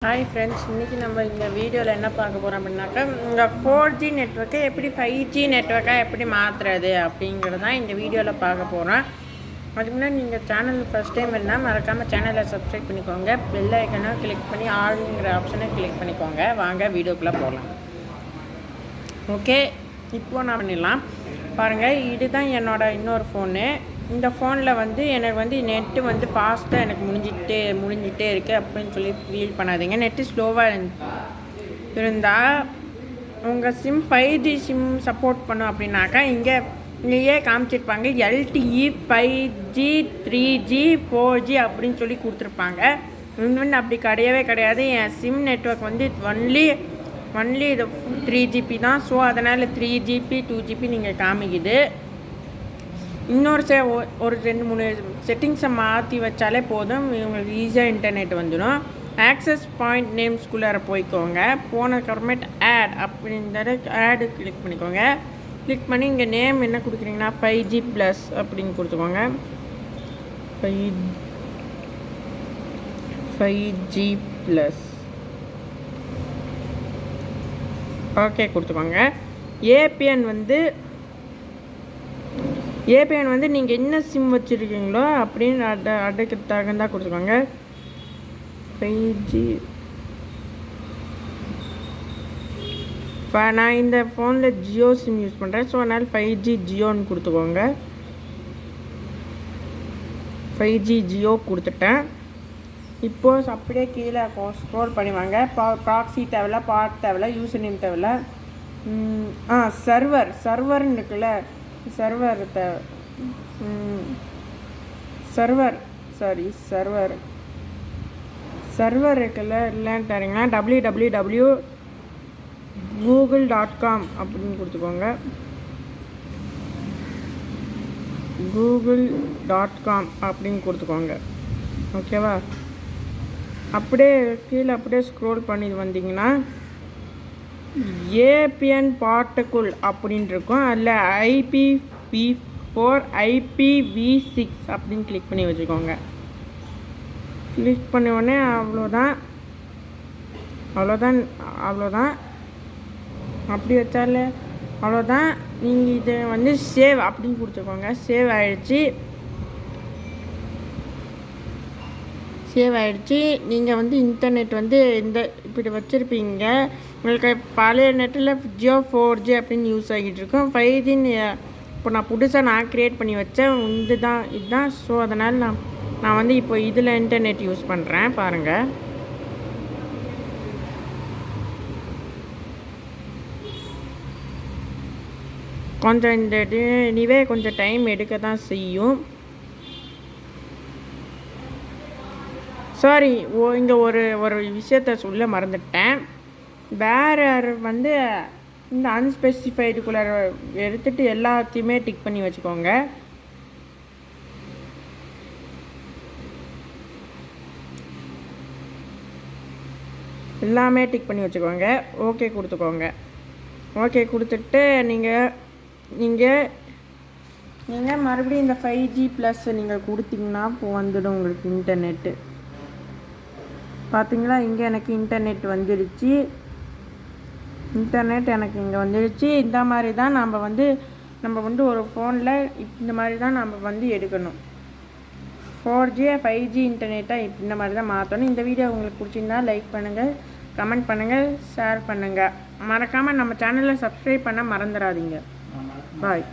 Hi friends, இன்றைக்கி நம்ம இந்த வீடியோவில் என்ன பார்க்க போகிறோம் அப்படின்னாக்கா, உங்கள் 4G நெட்ஒர்க்கை எப்படி 5G நெட்ஒர்க்காக எப்படி மாற்றுறது அப்படிங்கிறது தான் இந்த வீடியோவில் பார்க்க போகிறோம். அதுக்கு முன்னாடி நீங்கள் சேனல் ஃபஸ்ட் டைம் இருந்தால் மறக்காமல் சேனலை சப்ஸ்கிரைப் பண்ணிக்கோங்க. பெல் ஐக்கனை கிளிக் பண்ணி ஆளுங்கிற ஆப்ஷனை கிளிக் பண்ணிக்கோங்க. வாங்க வீடியோக்குள்ளே போகலாம். ஓகே, இப்போது நான் பண்ணிடலாம் பாருங்கள். இதுதான் என்னோடய இன்னொரு ஃபோனு. இந்த ஃபோனில் வந்து எனக்கு வந்து நெட்டு வந்து ஃபாஸ்ட்டாக எனக்கு முடிஞ்சிட்டே இருக்குது அப்படின்னு சொல்லி ஃபீல் பண்ணாதீங்க. நெட்டு ஸ்லோவாக இருந்தால் உங்கள் சிம் 5G சிம் சப்போர்ட் பண்ணும் அப்படின்னாக்கா இங்கேயே காமிச்சிருப்பாங்க LTE 5G 3G 4G அப்படின்னு சொல்லி கொடுத்துருப்பாங்க. இன்னொன்று அப்படி கிடையாது. என் சிம் நெட்ஒர்க் வந்து ஒன்லி இது 3GB தான். ஸோ அதனால் 3GB 2GB நீங்கள் காமிக்குது. இன்னொரு ஒரு 2-3 செட்டிங்ஸை மாற்றி வச்சாலே போதும், இவங்களுக்கு ஈஸியாக இன்டர்நெட் வந்துடும். ஆக்சஸ் பாயிண்ட் நேம்ஸ்குள்ளார போய்க்கோங்க. போனதுக்கப்புறமேட்டு ஆட் அப்படின்ற ஆடு கிளிக் பண்ணிக்கோங்க. கிளிக் பண்ணி இங்கே நேம் என்ன கொடுக்குறீங்கன்னா 5G+ அப்படின்னு கொடுத்துக்கோங்க. 5G+. ஓகே கொடுத்துக்கோங்க. ஏபிஎன் வந்து நீங்கள் என்ன சிம் வச்சுருக்கீங்களோ அப்படின்னு அதுக்கு தகுந்தா கொடுத்துக்கோங்க. 5G. நான் இந்த ஃபோனில் ஜியோ சிம் யூஸ் பண்ணுறேன். ஸோ அதனால் 5G ஜியோன்னு கொடுத்துக்கோங்க. 5G ஜியோ கொடுத்துட்டேன். இப்போது அப்படியே கீழே ஸ்க்ரோல் பண்ணி வாங்க. ப்ராக்ஸி தேவையில்ல, பார்ட் தேவையில்ல, யூசர் நேம் தேவையில்ல. சர்வர்னு இருக்குல்ல, சர்வர் இருக்குல்ல, இல்லைன்னு தரீங்கன்னா www.google.com அப்படின்னு கொடுத்துக்கோங்க. google.com அப்படின்னு கொடுத்துக்கோங்க. ஓகேவா? அப்படியே கீழே ஸ்க்ரோல் பண்ணி வந்தீங்கன்னா ஏபிஎன் பார்ட்டுக்குள் அப்படின்னு இருக்கும். அதில் IPv4 IPv6 அப்படின்னு கிளிக் பண்ணி வச்சுக்கோங்க. கிளிக் பண்ண உடனே அவ்வளோதான். அப்படி வச்சாலே அவ்வளோதான். நீங்கள் இதை வந்து சேவ் அப்படின்னு கொடுத்துக்கோங்க. சேவ் ஆகிடுச்சு. நீங்கள் வந்து இன்டர்நெட் வந்து இப்படி வச்சுருப்பீங்க. உங்களுக்கு பழைய நெட்டில் ஜியோ 4G அப்படின்னு யூஸ் ஆகிட்டு இருக்கும். 5G இப்போ நான் புதுசாக க்ரியேட் பண்ணி வச்சேன். இதுதான். ஸோ அதனால் நான் வந்து இப்போ இதில் இன்டர்நெட் யூஸ் பண்ணுறேன். பாருங்கள். கொஞ்சம் இனிவே கொஞ்சம் டைம் எடுக்க தான் செய்யும். சாரி, இங்கே ஒரு விஷயத்த சொல்ல மறந்துட்டேன். வேறு வந்து இந்த அன்ஸ்பெசிஃபைடுக்குள்ளே எடுத்துகிட்டு எல்லாத்தையுமே டிக் பண்ணி வச்சுக்கோங்க. எல்லாமே டிக் பண்ணி வச்சுக்கோங்க. ஓகே கொடுத்துக்கோங்க. ஓகே கொடுத்துட்டு நீங்கள் மறுபடியும் இந்த 5G+ நீங்கள் கொடுத்தீங்கன்னா இப்போ வந்துடும் உங்களுக்கு இன்டர்நெட்டு. பார்த்தீங்களா? இங்கே எனக்கு இன்டர்நெட் வந்துடுச்சு. எனக்கு இங்கே வந்துடுச்சு. இந்த மாதிரி தான் நம்ம வந்து ஒரு ஃபோனில் இந்த மாதிரி தான் நம்ம வந்து எடுக்கணும். 4G 5G இன்டர்நெட்டாக இந்த மாதிரி தான் மாற்றணும். இந்த வீடியோ உங்களுக்கு பிடிச்சிருந்தா லைக் பண்ணுங்கள், கமெண்ட் பண்ணுங்கள், ஷேர் பண்ணுங்கள். மறக்காமல் நம்ம சேனலை சப்ஸ்கிரைப் பண்ண மறந்துடாதீங்க. பாய்.